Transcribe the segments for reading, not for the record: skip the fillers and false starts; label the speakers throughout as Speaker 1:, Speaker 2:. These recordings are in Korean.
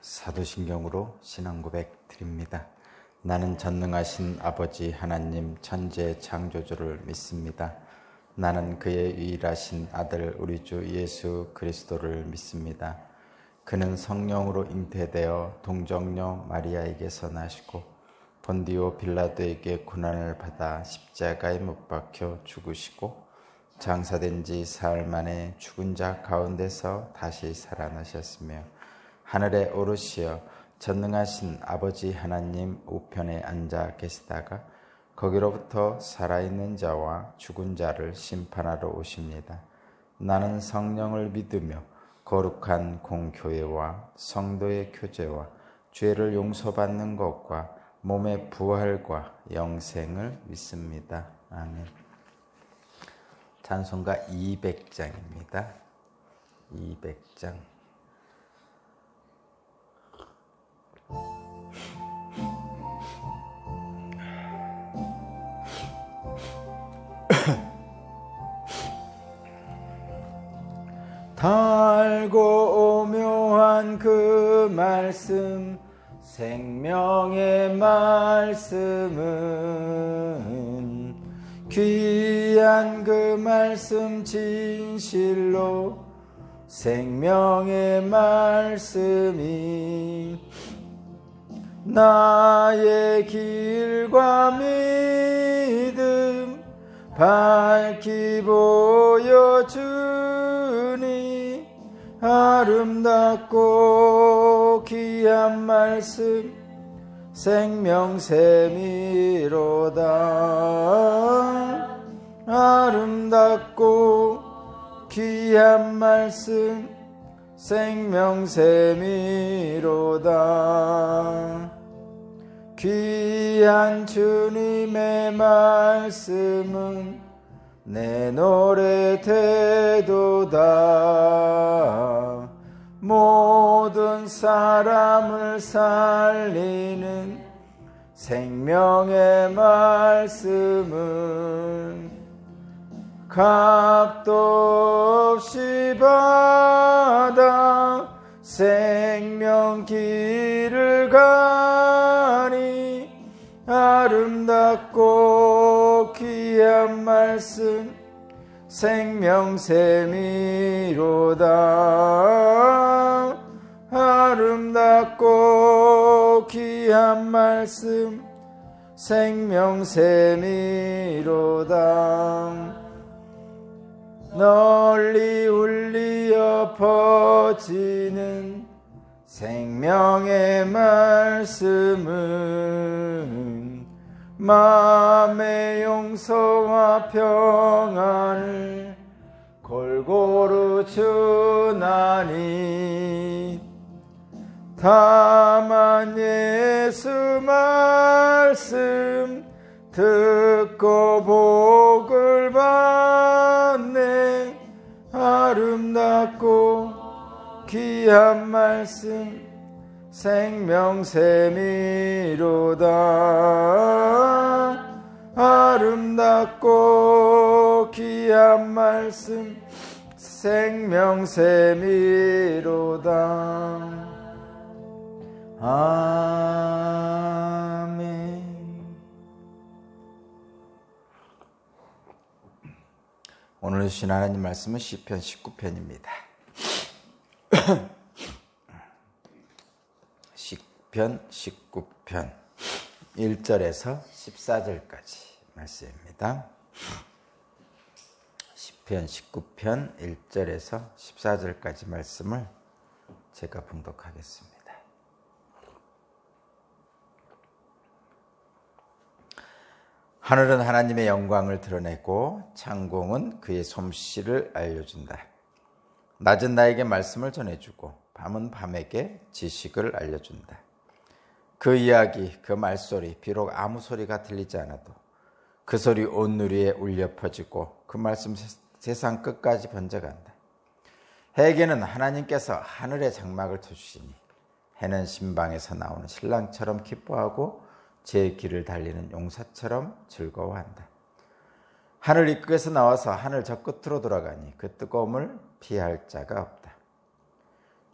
Speaker 1: 사도신경으로 신앙고백 드립니다. 나는 전능하신 아버지 하나님 천지의 창조주를 믿습니다. 나는 그의 유일하신 아들 우리 주 예수 그리스도를 믿습니다. 그는 성령으로 잉태되어 동정녀 마리아에게서 나시고 본디오 빌라도에게 고난을 받아 십자가에 못 박혀 죽으시고 장사된 지 사흘 만에 죽은 자 가운데서 다시 살아나셨으며 하늘에 오르시어 전능하신 아버지 하나님 우편에 앉아 계시다가 거기로부터 살아있는 자와 죽은 자를 심판하러 오십니다. 나는 성령을 믿으며 거룩한 공교회와 성도의 교제와 죄를 용서받는 것과 몸의 부활과 영생을 믿습니다. 아멘. 찬송가 200장입니다. 200장. 달고 오묘한 그 말씀 생명의 말씀은 귀한 그 말씀 진실로 생명의 말씀이 나의 길과 믿음 밝히 보여주니 아름답고 귀한 말씀 생명샘이로다. 아름답고 귀한 말씀 생명샘이로다. 귀한 주님의 말씀은 내 노래 되도다. 모든 사람을 살리는 생명의 말씀은 값도 없이 받아 생명 길을 가니 아름답고 귀한 말씀 생명샘이로다. 아름답고 귀한 말씀 생명샘이로다. 널리 울리어 퍼지는 생명의 말씀은 마음의 용서와 평안을 골고루 주나니 다만 예수 말씀 듣고 복을 받네. 아름답고 귀한 말씀 생명샘이로다. 아름답고 귀한 말씀 생명샘이로다. 아멘. 오늘 주신 하나님 말씀은 시편 19편입니다. 시편 19편 1절에서 14절까지 말씀입니다. 시편 19편 1절에서 14절까지 말씀을 제가 봉독하겠습니다. 하늘은 하나님의 영광을 드러내고 창공은 그의 솜씨를 알려준다. 낮은 나에게 말씀을 전해주고 밤은 밤에게 지식을 알려준다. 그 이야기, 그 말소리, 비록 아무 소리가 들리지 않아도 그 소리 온 누리에 울려 퍼지고 그 말씀 세상 끝까지 번져간다. 해에게는 하나님께서 하늘의 장막을 터주시니 해는 신방에서 나오는 신랑처럼 기뻐하고 제 길을 달리는 용사처럼 즐거워한다. 하늘 입구에서 나와서 하늘 저 끝으로 돌아가니 그 뜨거움을 피할 자가 없다.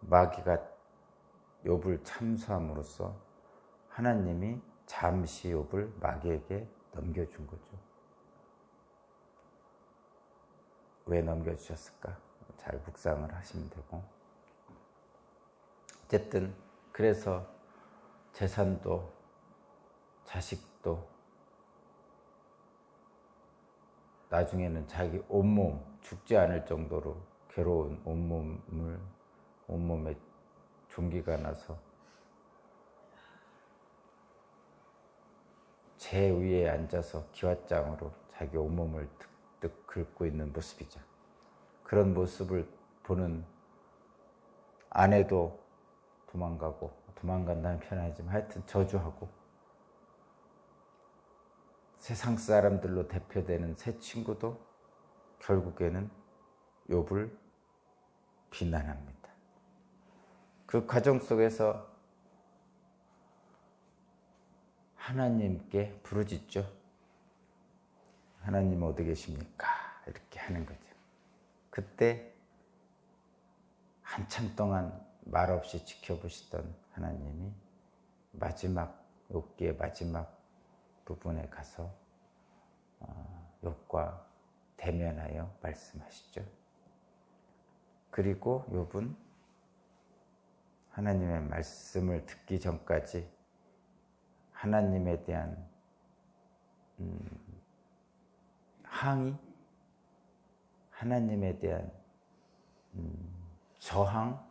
Speaker 1: 마귀가 욥을 참수함으로써 하나님이 잠시 욥을 마귀에게 넘겨준 거죠. 왜 넘겨주셨을까? 잘 묵상을 하시면 되고, 어쨌든 그래서 재산도 자식도 나중에는 자기 온몸, 죽지 않을 정도로 괴로운 온몸에 종기가 나서 제 위에 앉아서 기왓장으로 자기 온몸을 득득 긁고 있는 모습이죠. 그런 모습을 보는 아내도 도망간다는 표현은 아니지만 하여튼 저주하고, 세상 사람들로 대표되는 세 친구도 결국에는 욥을 비난합니다. 그 과정 속에서 하나님께 부르짖죠. 하나님 어디 계십니까? 이렇게 하는 거죠. 그때 한참 동안 말없이 지켜보시던 하나님이 욥기의 마지막 부분에 가서 욥과 대면하여 말씀하시죠. 그리고 욥은 하나님의 말씀을 듣기 전까지 하나님에 대한 항의, 하나님에 대한 저항,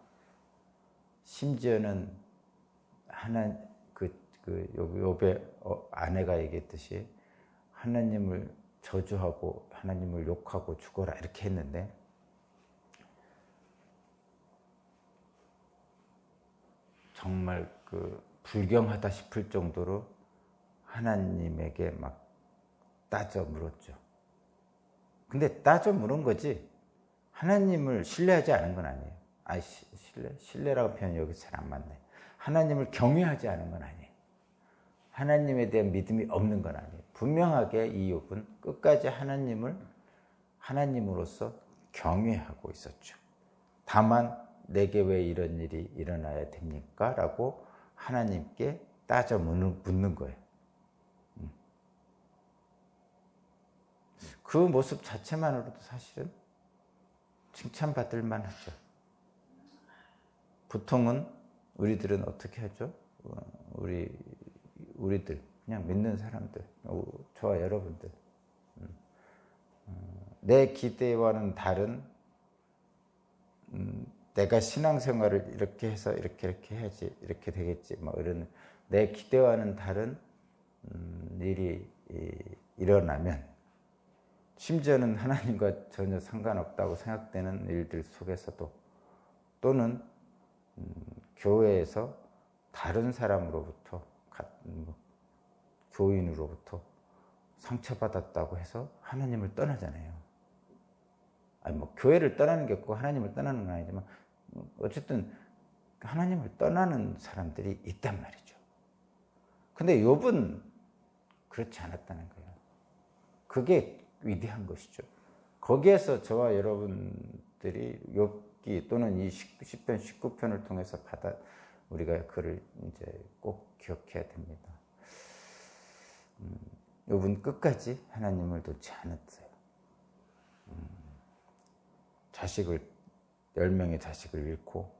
Speaker 1: 심지어는 욥의 아내가 얘기했듯이 하나님을 저주하고 하나님을 욕하고 죽어라 이렇게 했는데, 정말 불경하다 싶을 정도로 하나님에게 막 따져 물었죠. 근데 따져 물은 거지 하나님을 신뢰하지 않은 건 아니에요. 신뢰라고 표현이 여기 잘 안 맞네. 하나님을 경외하지 않은 건 아니에요. 하나님에 대한 믿음이 없는 건 아니에요. 분명하게 이 욥은 끝까지 하나님으로서 경외하고 있었죠. 다만 내게 왜 이런 일이 일어나야 됩니까? 라고 하나님께 따져 묻는 거예요. 그 모습 자체만으로도 사실은 칭찬받을 만하죠. 보통은 우리들은 어떻게 하죠? 우리들 그냥 믿는 사람들, 저와 여러분들, 내 기대와는 다른, 내가 신앙생활을 이렇게 해서 이렇게 해야지, 이렇게 되겠지, 뭐 이런 내 기대와는 다른 일이 일어나면, 심지어는 하나님과 전혀 상관없다고 생각되는 일들 속에서도, 또는 교회에서 다른 사람으로부터, 교인으로부터 상처받았다고 해서 하나님을 떠나잖아요. 교회를 떠나는 게 없고 하나님을 떠나는 건 아니지만, 어쨌든 하나님을 떠나는 사람들이 있단 말이죠. 근데 욥은 그렇지 않았다는 거예요. 그게 위대한 것이죠. 거기에서 저와 여러분들이 욥기 또는 이 10편, 19편을 통해서 우리가 그를 이제 꼭 기억해야 됩니다. 욥은 끝까지 하나님을 놓지 않았어요. 10명의 자식을 잃고,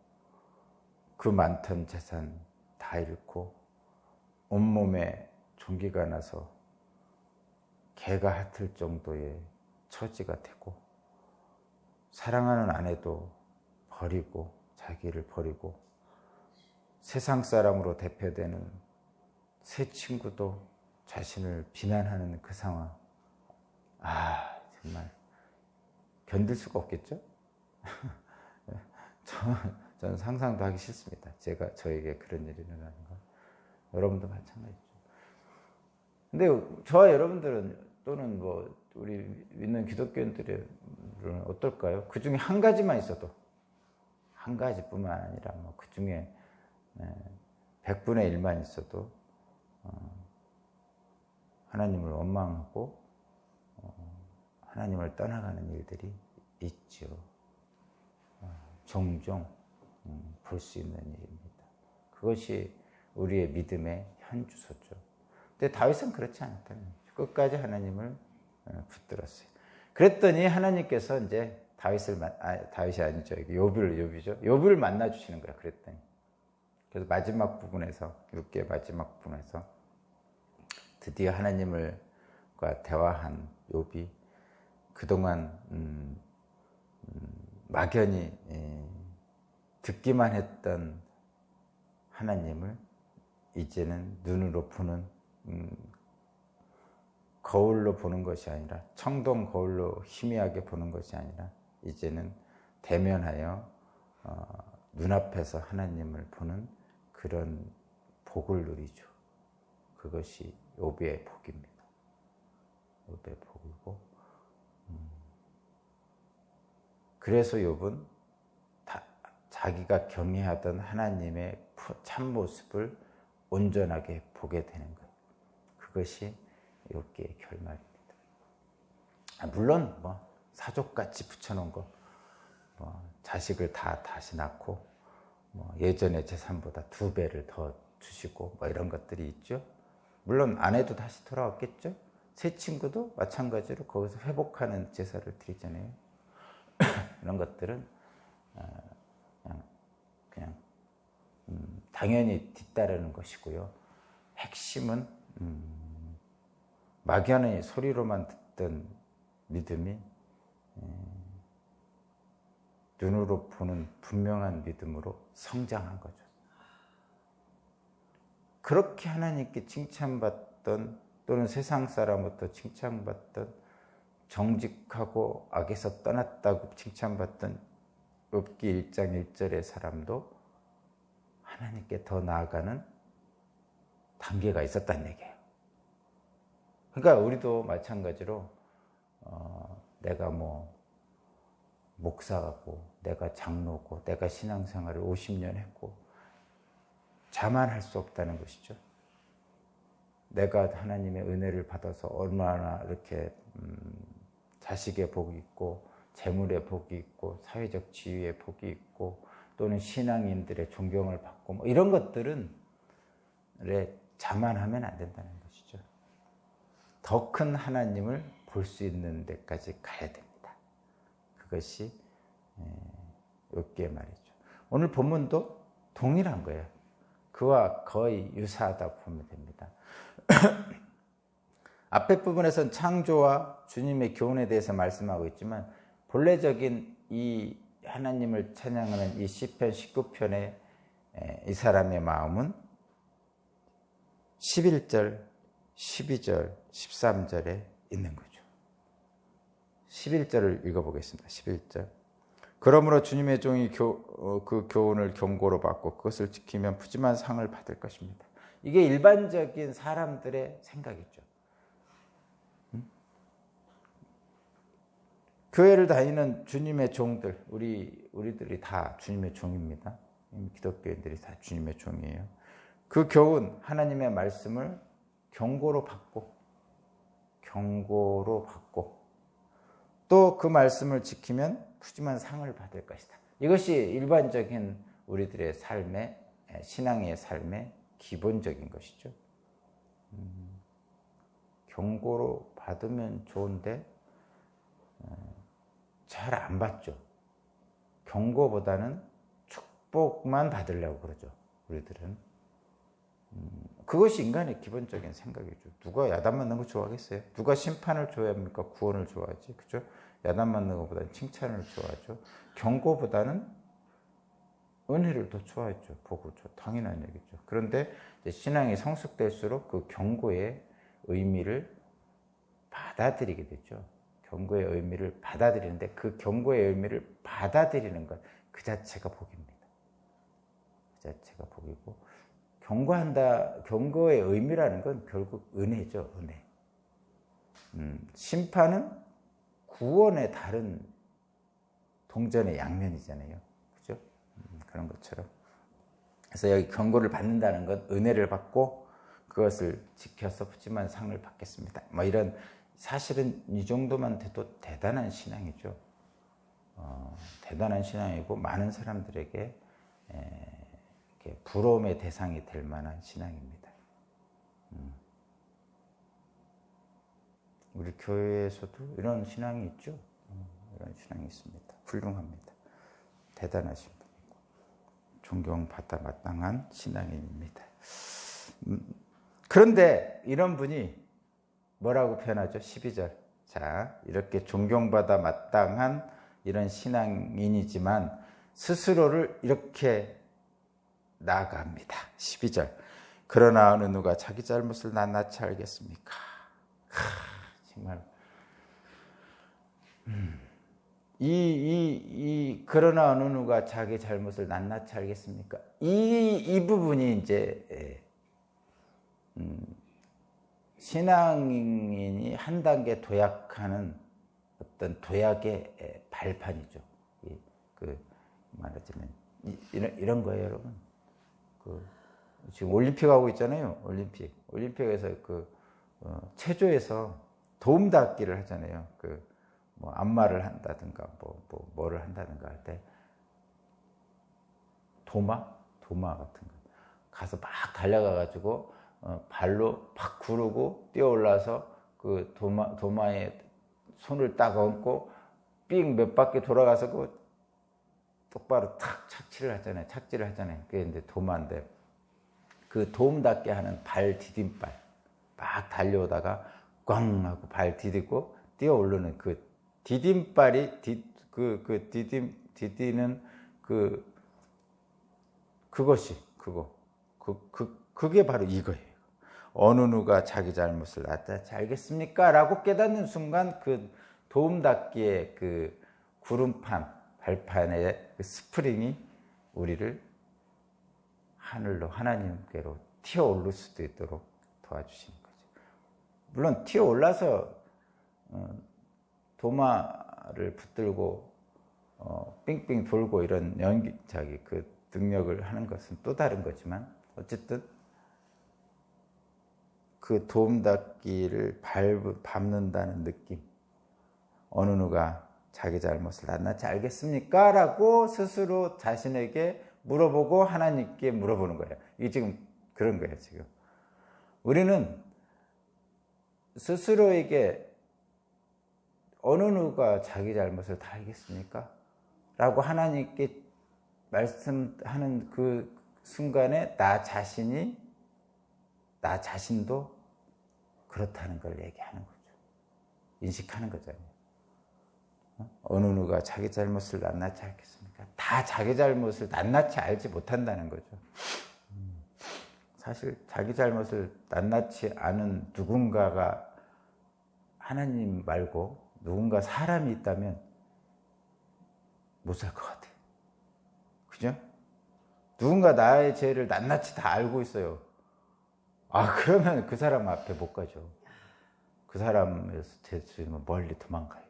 Speaker 1: 그 많던 재산 다 잃고, 온몸에 종기가 나서 개가 핥을 정도의 처지가 되고, 사랑하는 아내도 버리고, 자기를 버리고, 세상 사람으로 대표되는 새 친구도 자신을 비난하는 그 상황. 정말 견딜 수가 없겠죠? 저는 상상도 하기 싫습니다. 저에게 그런 일이 일어나는 건. 여러분도 마찬가지죠. 근데 저와 여러분들은, 또는 우리 믿는 기독교인들은 어떨까요? 그 중에 한 가지만 있어도, 한 가지뿐만 아니라 그 중에 100분의 1만 있어도 하나님을 원망하고 하나님을 떠나가는 일들이 있죠. 종종 볼 수 있는 일입니다. 그것이 우리의 믿음의 현주소죠. 근데 다윗은 그렇지 않았다는 거죠. 끝까지 하나님을 붙들었어요. 그랬더니 하나님께서 이제 다윗이 아니죠. 욥을 만나 주시는 거야. 그랬더니. 그래서 마지막 부분에서 6개 마지막 부분에서 드디어 하나님과 대화한 욥이 그동안 막연히 듣기만 했던 하나님을 이제는 눈으로 보는, 거울로 보는 것이 아니라, 청동 거울로 희미하게 보는 것이 아니라 이제는 대면하여 눈앞에서 하나님을 보는 그런 복을 누리죠. 그것이 욥의 복입니다. 욥의 복이고, 그래서 욥은 자기가 경외하던 하나님의 참모습을 온전하게 보게 되는 거예요. 그것이 욥기의 결말입니다. 물론 사족같이 붙여놓은 거, 자식을 다시 낳고 예전의 재산보다 2배를 더 주시고 이런 것들이 있죠. 물론 아내도 다시 돌아왔겠죠. 새 친구도 마찬가지로 거기서 회복하는 제사를 드리잖아요. 이런 것들은 그냥 당연히 뒤따르는 것이고요. 핵심은 막연히 소리로만 듣던 믿음이 눈으로 보는 분명한 믿음으로 성장한 거죠. 그렇게 하나님께 칭찬받던, 또는 세상 사람부터 칭찬받던, 정직하고 악에서 떠났다고 칭찬받던 욥기 1장 1절의 사람도 하나님께 더 나아가는 단계가 있었다는 얘기예요. 그러니까 우리도 마찬가지로 내가 목사고, 내가 장로고, 내가 신앙생활을 50년 했고 자만할 수 없다는 것이죠. 내가 하나님의 은혜를 받아서 얼마나 이렇게 자식의 복이 있고, 재물의 복이 있고, 사회적 지위의 복이 있고, 또는 신앙인들의 존경을 받고 이런 것들은 자만하면 안 된다는 것이죠. 더 큰 하나님을 볼 수 있는 데까지 가야 됩니다. 그것이 욥기의 말이죠. 오늘 본문도 동일한 거예요. 그와 거의 유사하다 보면 됩니다. 앞에 부분에서는 창조와 주님의 교훈에 대해서 말씀하고 있지만, 본래적인 이 하나님을 찬양하는 이 시편 19편의 이 사람의 마음은 11절, 12절, 13절에 있는 거죠. 11절을 읽어보겠습니다. 11절. 그러므로 주님의 종이 그 교훈을 경고로 받고 그것을 지키면 푸짐한 상을 받을 것입니다. 이게 일반적인 사람들의 생각이죠. 교회를 다니는 주님의 종들, 우리들이 다 주님의 종입니다. 기독교인들이 다 주님의 종이에요. 그 교훈, 하나님의 말씀을 경고로 받고 또 그 말씀을 지키면 푸짐한 상을 받을 것이다. 이것이 일반적인 우리들의 삶의, 신앙의 삶의 기본적인 것이죠. 경고로 받으면 좋은데 잘 안 받죠. 경고보다는 축복만 받으려고 그러죠. 우리들은. 그것이 인간의 기본적인 생각이죠. 누가 야단 맞는 거 좋아하겠어요? 누가 심판을 좋아합니까? 구원을 좋아하지. 그죠? 야단 맞는 것보다는 칭찬을 좋아하죠. 경고보다는 은혜를 더 좋아했죠. 복을 좋아. 당연한 얘기죠. 그런데 이제 신앙이 성숙될수록 그 경고의 의미를 받아들이게 되죠. 경고의 의미를 받아들이는데, 그 경고의 의미를 받아들이는 것 그 자체가 복입니다. 그 자체가 복이고, 경고의 의미라는 건 결국 은혜죠. 은혜. 심판은 구원의 다른 동전의 양면이잖아요. 그죠? 그런 것처럼. 그래서 여기 경고를 받는다는 건 은혜를 받고 그것을 지켜서 푸짐한 상을 받겠습니다. 이런, 사실은 이 정도만 돼도 대단한 신앙이죠. 대단한 신앙이고, 많은 사람들에게 이렇게 부러움의 대상이 될 만한 신앙입니다. 우리 교회에서도 이런 신앙이 있죠. 이런 신앙이 있습니다. 훌륭합니다. 대단하신 분이고 존경받아 마땅한 신앙인입니다. 그런데 이런 분이 뭐라고 표현하죠? 12절. 자, 이렇게 존경받아 마땅한 이런 신앙인이지만 스스로를 이렇게 나아갑니다. 12절. 그러나 어느 누가 자기 잘못을 낱낱이 알겠습니까? 정말 그러나 어느 누가 자기 잘못을 낱낱이 알겠습니까? 이 부분이 이제 신앙인이 한 단계 도약하는 어떤 도약의 발판이죠. 말하자면 이런 거예요, 여러분. 지금 올림픽 하고 있잖아요. 올림픽에서 체조에서 도움닫기를 하잖아요. 뭐 안마를 한다든가 뭐를 한다든가 할 때 도마 같은 거 가서 막 달려가 가지고 발로 팍 구르고 뛰어 올라서 그 도마에 손을 딱 얹고 삥 몇 바퀴 돌아가서 똑바로 탁 착지를 하잖아요. 그게 이제 도마인데 그 도움닫게 하는 발 디딤발 막 달려오다가 꽝 하고 발 디디고 뛰어 오르는 그 디딤발이 디디는 그게 바로 이거예요. 어느 누가 자기 잘못을 낱낱이 알겠습니까? 라고 깨닫는 순간 그 도움닫기의 그 구름판 발판의 그 스프링이 우리를 하늘로 하나님께로 튀어 오를 수도 있도록 도와주시는 거죠. 물론 튀어 올라서 도마를 붙들고 삥삥 돌고 이런 그 능력을 하는 것은 또 다른 거지만 어쨌든 그 도움닫기를 밟는다는 느낌. 어느 누가 자기 잘못을 낱낱이 알겠습니까? 라고 스스로 자신에게 물어보고 하나님께 물어보는 거예요. 이게 지금 그런 거예요, 지금. 우리는 스스로에게 어느 누가 자기 잘못을 다 알겠습니까? 라고 하나님께 말씀하는 그 순간에 나 자신도 그렇다는 걸 얘기하는 거죠. 인식하는 거잖아요. 어느 누가 자기 잘못을 낱낱이 알겠습니까? 다 자기 잘못을 낱낱이 알지 못한다는 거죠. 사실 자기 잘못을 낱낱이 아는 누군가가 하나님 말고 누군가 사람이 있다면 못 살 것 같아요. 그죠? 누군가 나의 죄를 낱낱이 다 알고 있어요. 그러면 그 사람 앞에 못 가죠. 그 사람에서 죄수면 멀리 도망가야죠.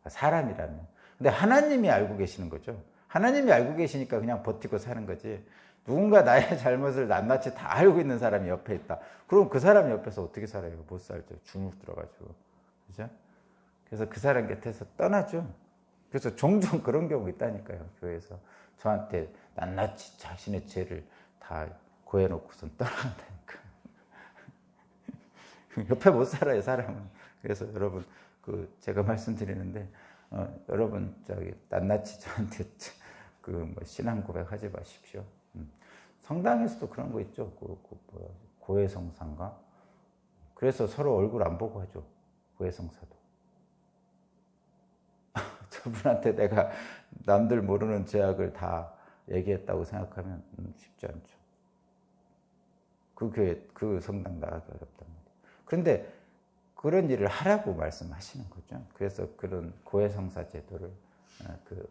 Speaker 1: 사람이라면. 근데 하나님이 알고 계시는 거죠. 하나님이 알고 계시니까 그냥 버티고 사는 거지. 누군가 나의 잘못을 낱낱이 다 알고 있는 사람이 옆에 있다. 그럼 그 사람 옆에서 어떻게 살아요? 못 살죠. 주눅 들어가지고. 그죠? 그래서 그 사람 곁에서 떠나죠. 그래서 종종 그런 경우 있다니까요. 교회에서 저한테 낱낱이 자신의 죄를 다 고해놓고선 떠나간다니까. 옆에 못 살아요, 사람은. 그래서 여러분, 제가 말씀드리는데, 여러분, 낱낱이 저한테 신앙 고백하지 마십시오. 성당에서도 그런 거 있죠. 고해성사인가? 그래서 서로 얼굴 안 보고 하죠. 고해성사도. 저분한테 내가 남들 모르는 죄악을 다 얘기했다고 생각하면 쉽지 않죠. 그 성당 나가기 어렵단 말이에요. 그런데 그런 일을 하라고 말씀하시는 거죠. 그래서 그런 고해성사 제도를 그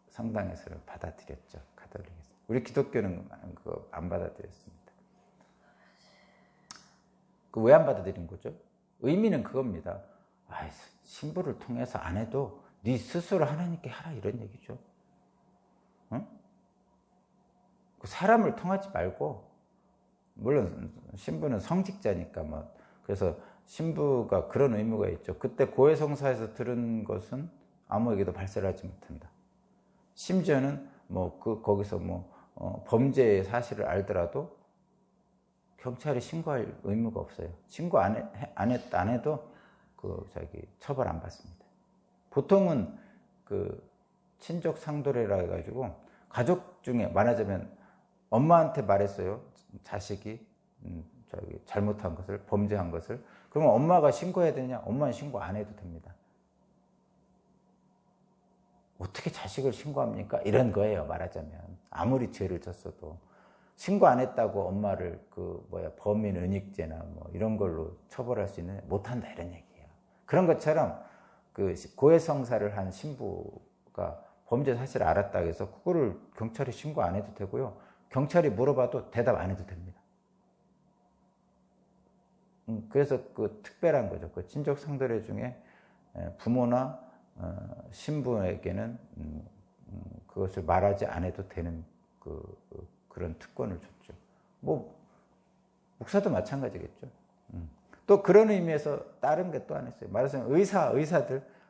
Speaker 1: 성당에서는 받아들였죠. 가톨릭에서. 우리 기독교는 그거 안 받아들였습니다. 왜 안 받아들인 거죠? 의미는 그겁니다. 신부를 통해서 안 해도 네 스스로 하나님께 하라 이런 얘기죠. 응? 사람을 통하지 말고, 물론 신부는 성직자니까 그래서 신부가 그런 의무가 있죠. 그때 고해성사에서 들은 것은 아무에게도 발설하지 못한다. 심지어는 거기서 범죄의 사실을 알더라도 경찰에 신고할 의무가 없어요. 신고 안 해도 처벌 안 받습니다. 보통은 친족 상도례라 해가지고 가족 중에 말하자면 엄마한테 말했어요. 자식이 잘못한 것을, 범죄한 것을. 그러면 엄마가 신고해야 되냐? 엄마는 신고 안 해도 됩니다. 어떻게 자식을 신고합니까? 이런 거예요, 말하자면. 아무리 죄를 졌어도. 신고 안 했다고 엄마를 범인 은닉죄나 이런 걸로 처벌할 수 있는, 못한다, 이런 얘기예요. 그런 것처럼 고해성사를 한 신부가 범죄 사실을 알았다 해서 그거를 경찰에 신고 안 해도 되고요. 경찰이 물어봐도 대답 안 해도 됩니다. 그래서 특별한 거죠. 친족 상도례 중에 부모나 신부에게는 그것을 말하지 않아도 되는 그런 특권을 줬죠. 목사도 마찬가지겠죠. 또 그런 의미에서 다른 게 또 하나 있어요. 말하자면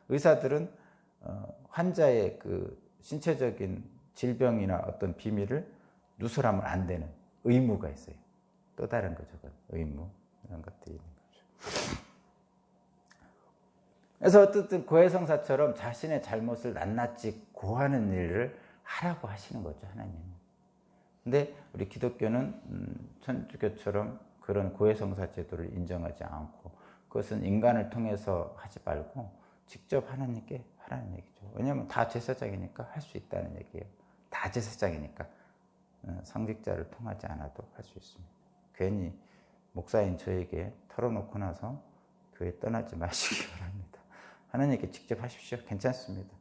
Speaker 1: 의사들은 환자의 신체적인 질병이나 어떤 비밀을 누설하면 안 되는 의무가 있어요. 또 다른 거죠. 의무. 이런 것들이 있는 거죠. 그래서 어쨌든 고해성사처럼 자신의 잘못을 낱낱이 고하는 일을 하라고 하시는 거죠, 하나님은. 근데 우리 기독교는 천주교처럼 그런 고해성사 제도를 인정하지 않고 그것은 인간을 통해서 하지 말고 직접 하나님께 하라는 얘기죠. 왜냐하면 다 제사장이니까 할 수 있다는 얘기예요. 다 제사장이니까 상직자를 통하지 않아도 할 수 있습니다. 괜히 목사인 저에게 털어놓고 나서 교회 떠나지 마시기 바랍니다. 하나님께 직접 하십시오. 괜찮습니다.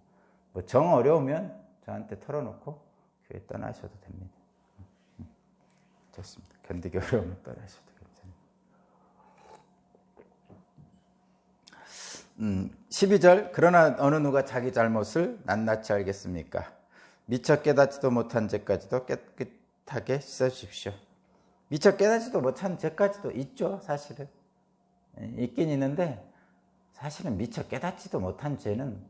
Speaker 1: 정 어려우면 저한테 털어놓고 교회 떠나셔도 됩니다. 좋습니다. 견디기 어려우면 떠나셔도 괜찮습니다. 12절 그러나 어느 누가 자기 잘못을 낱낱이 알겠습니까? 미처 깨닫지도 못한 죄까지도 깨끗하게 씻어주십시오. 미처 깨닫지도 못한 죄까지도 있죠. 사실은 있긴 있는데 사실은 미처 깨닫지도 못한 죄는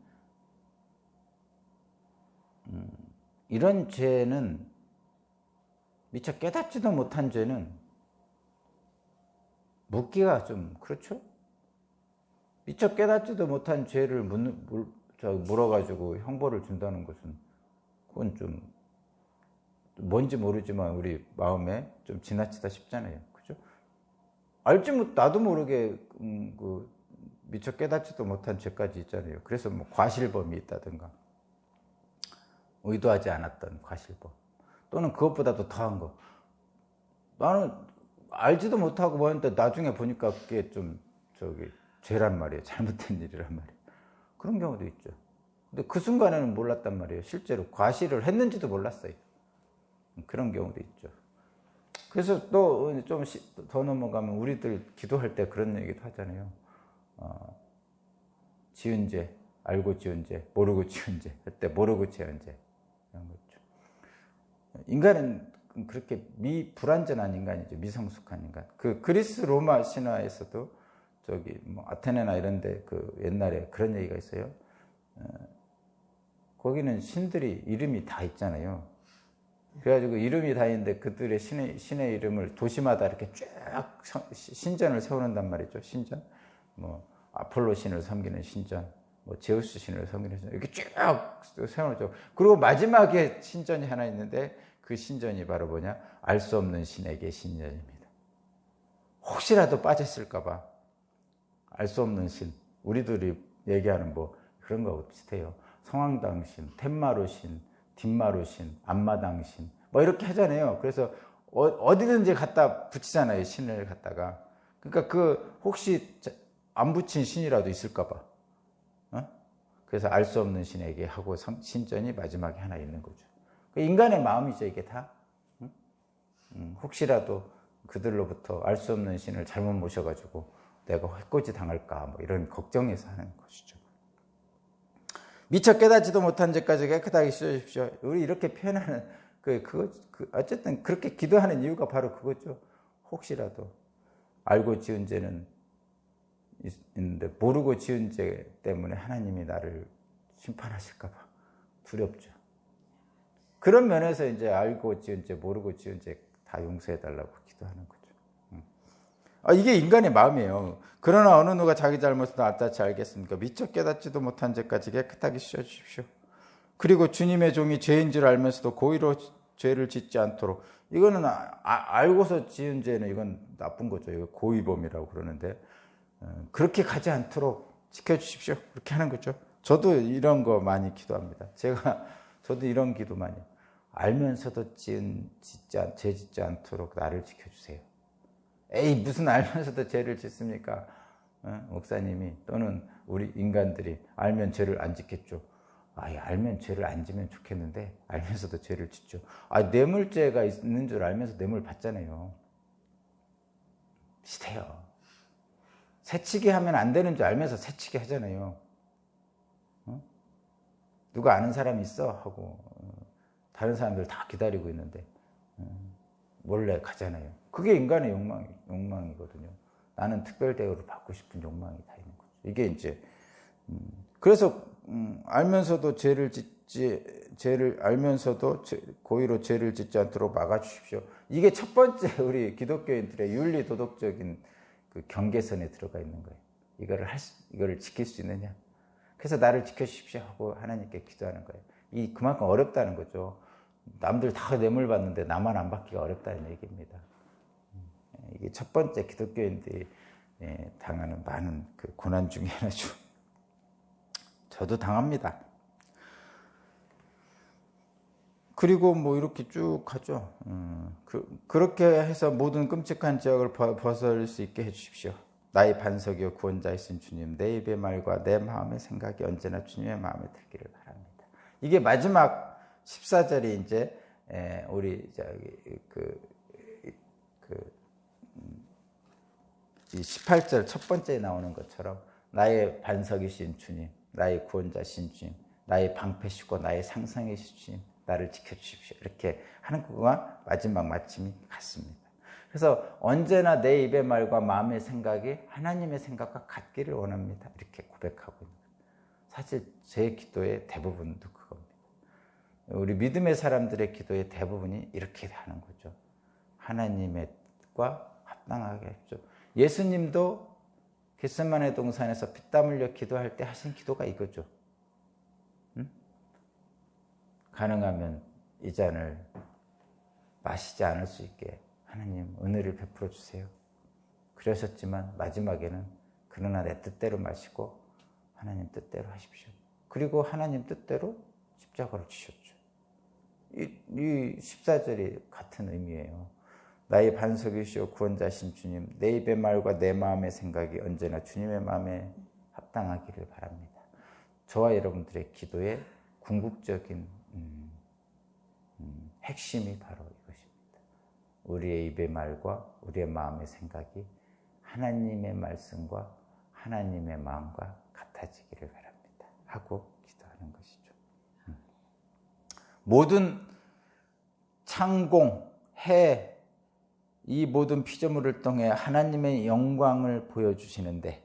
Speaker 1: 이런 죄는 미처 깨닫지도 못한 죄는 묻기가 좀 그렇죠. 미처 깨닫지도 못한 죄를 물어가지고 형벌을 준다는 것은 그건 좀 뭔지 모르지만 우리 마음에 좀 지나치다 싶잖아요. 그죠? 나도 모르게 미처 깨닫지도 못한 죄까지 있잖아요. 그래서 과실범이 있다든가 의도하지 않았던 과실범 또는 그것보다도 더한 거. 나는 알지도 못하고 했는데 나중에 보니까 그게 좀 죄란 말이에요. 잘못된 일이란 말이에요. 그런 경우도 있죠. 근데 그 순간에는 몰랐단 말이에요. 실제로 과실을 했는지도 몰랐어요. 그런 경우도 있죠. 그래서 또 좀 더 넘어가면 우리들 기도할 때 그런 얘기도 하잖아요. 지은 죄, 알고 지은 죄, 모르고 지은 죄, 그때 모르고 지은 죄 이런 거죠. 인간은 그렇게 불완전한 인간이죠. 미성숙한 인간. 그리스 로마 신화에서도 아테네나 이런데 옛날에 그런 얘기가 있어요. 거기는 신들이 이름이 다 있잖아요. 그래가지고 이름이 다 있는데 그들의 신의 이름을 도시마다 이렇게 쭉 신전을 세워놓는단 말이죠. 신전. 아폴로 신을 섬기는 신전, 제우스 신을 섬기는 신전, 이렇게 쭉 세워놓죠. 그리고 마지막에 신전이 하나 있는데 그 신전이 바로 뭐냐? 알 수 없는 신에게 신전입니다. 혹시라도 빠졌을까봐 알 수 없는 신. 우리들이 얘기하는 그런 거 비슷해요. 성황당신, 텐마루신, 뒷마루신, 앞마당신 이렇게 하잖아요. 그래서 어디든지 갖다 붙이잖아요. 신을 갖다가. 그러니까 혹시 안 붙인 신이라도 있을까봐. 그래서 알 수 없는 신에게 하고 신전이 마지막에 하나 있는 거죠. 인간의 마음이죠, 이게 다. 혹시라도 그들로부터 알 수 없는 신을 잘못 모셔가지고 내가 해코지 당할까 이런 걱정에서 하는 것이죠. 미처 깨닫지도 못한 죄까지 깨끗하게 씻어주십시오. 우리 이렇게 표현하는 어쨌든 그렇게 기도하는 이유가 바로 그거죠. 혹시라도 알고 지은 죄는 있는데 모르고 지은 죄 때문에 하나님이 나를 심판하실까 봐 두렵죠. 그런 면에서 이제 알고 지은 죄, 모르고 지은 죄 다 용서해 달라고 기도하는 거죠. 이게 인간의 마음이에요. 그러나 어느 누가 자기 잘못을 낱낱이 알겠습니까? 미처 깨닫지도 못한 죄까지 깨끗하게 씻어주십시오. 그리고 주님의 종이 죄인 줄 알면서도 고의로 죄를 짓지 않도록, 이거는 알고서 지은 죄는 이건 나쁜 거죠. 이거 고의범이라고 그러는데, 그렇게 가지 않도록 지켜주십시오. 그렇게 하는 거죠. 저도 이런 거 많이 기도합니다. 저도 이런 기도 많이 해요. 알면서도 죄 짓지 않도록 나를 지켜주세요. 에이, 무슨 알면서도 죄를 짓습니까? 목사님이 또는 우리 인간들이 알면 죄를 안 짓겠죠. 알면 죄를 안 지면 좋겠는데 알면서도 죄를 짓죠. 뇌물죄가 있는 줄 알면서 뇌물 받잖아요. 비슷해요. 새치기 하면 안 되는 줄 알면서 새치기 하잖아요. 누가 아는 사람이 있어 하고 다른 사람들 다 기다리고 있는데 몰래 가잖아요. 그게 인간의 욕망이거든요. 나는 특별 대우를 받고 싶은 욕망이 다 있는 거죠. 이게 이제 그래서 알면서도 알면서도 고의로 죄를 짓지 않도록 막아주십시오. 이게 첫 번째 우리 기독교인들의 윤리 도덕적인 그 경계선에 들어가 있는 거예요. 이거를 지킬 수 있느냐? 그래서 나를 지켜주십시오 하고 하나님께 기도하는 거예요. 그만큼 어렵다는 거죠. 남들 다 뇌물 받는데 나만 안 받기가 어렵다는 얘기입니다. 이게 첫 번째 기독교인들이 당하는 많은 그 고난 중에 하나죠. 저도 당합니다. 그리고 뭐 이렇게 쭉 하죠. 그렇게 해서 모든 끔찍한 죄악을 벗어날 수 있게 해주십시오. 나의 반석이요 구원자이신 주님, 내 입의 말과 내 마음의 생각이 언제나 주님의 마음에 들기를 바랍니다. 이게 마지막 14절이 이제 우리 이 18절 첫 번째에 나오는 것처럼 나의 반석이신 주님, 나의 구원자신 주님, 나의 방패시고 나의 상상이신 주님, 나를 지켜주십시오. 이렇게 하는 것과 마지막 마침이 같습니다. 그래서 언제나 내 입의 말과 마음의 생각이 하나님의 생각과 같기를 원합니다. 이렇게 고백하고 있는 거예요. 사실 제 기도의 대부분도 그겁니다. 우리 믿음의 사람들의 기도의 대부분이 이렇게 하는 거죠. 하나님과 합당하게 했죠. 예수님도 겟세마네 동산에서 피땀 흘려 기도할 때 하신 기도가 이거죠. 가능하면 이 잔을 마시지 않을 수 있게 하나님 은혜를 베풀어 주세요. 그러셨지만 마지막에는 그러나 내 뜻대로 마시고 하나님 뜻대로 하십시오. 그리고 하나님 뜻대로 십자가를 지셨죠. 이 14절이 같은 의미예요. 나의 반석이시오 구원자신 주님, 내 입의 말과 내 마음의 생각이 언제나 주님의 마음에 합당하기를 바랍니다. 저와 여러분들의 기도의 궁극적인 핵심이 바로 이것입니다. 우리의 입의 말과 우리의 마음의 생각이 하나님의 말씀과 하나님의 마음과 같아지기를 바랍니다. 하고 기도하는 것이죠. 모든 창공, 해, 이 모든 피조물을 통해 하나님의 영광을 보여주시는데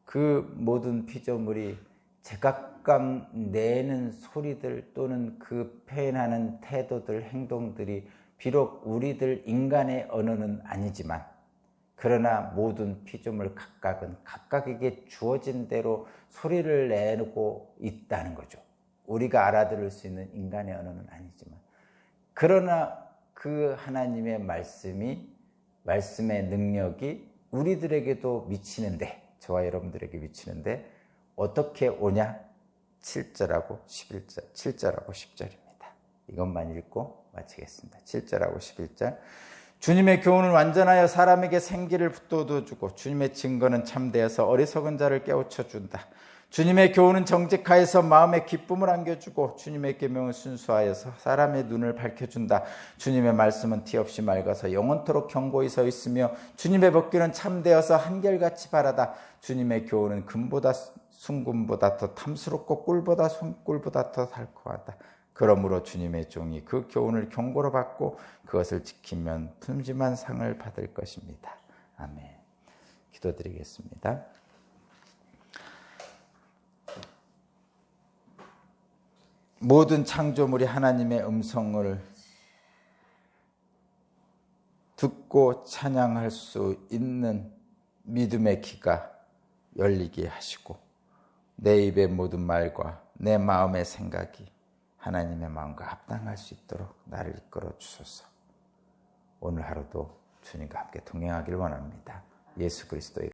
Speaker 1: 그 모든 피조물이 제각각 내는 소리들 또는 그 표현하는 태도들, 행동들이 비록 우리들 인간의 언어는 아니지만 그러나 모든 피조물 각각은 각각에게 주어진 대로 소리를 내고 있다는 거죠. 우리가 알아들을 수 있는 인간의 언어는 아니지만 그러나 그 하나님의 말씀의 능력이 우리들에게도 미치는데, 저와 여러분들에게 미치는데 어떻게 오냐? 7절하고 11절, 7절하고 10절입니다. 이것만 읽고 마치겠습니다. 7절하고 11절. 주님의 교훈은 완전하여 사람에게 생기를 북돋워주고 주님의 증거는 참되어서 어리석은 자를 깨우쳐준다. 주님의 교훈은 정직하여서 마음에 기쁨을 안겨주고 주님의 계명은 순수하여서 사람의 눈을 밝혀준다. 주님의 말씀은 티없이 맑아서 영원토록 견고히 서 있으며 주님의 법규는 참되어서 한결같이 바라다. 주님의 교훈은 금보다 순금보다 더 탐스럽고 꿀보다 손꿀보다 더 달콤하다. 그러므로 주님의 종이 그 교훈을 경고로 받고 그것을 지키면 푸짐한 상을 받을 것입니다. 아멘. 기도드리겠습니다. 모든 창조물이 하나님의 음성을 듣고 찬양할 수 있는 믿음의 귀가 열리게 하시고 내 입의 모든 말과 내 마음의 생각이 하나님의 마음과 합당할 수 있도록 나를 이끌어 주소서. 오늘 하루도 주님과 함께 동행하길 원합니다. 예수 그리스도의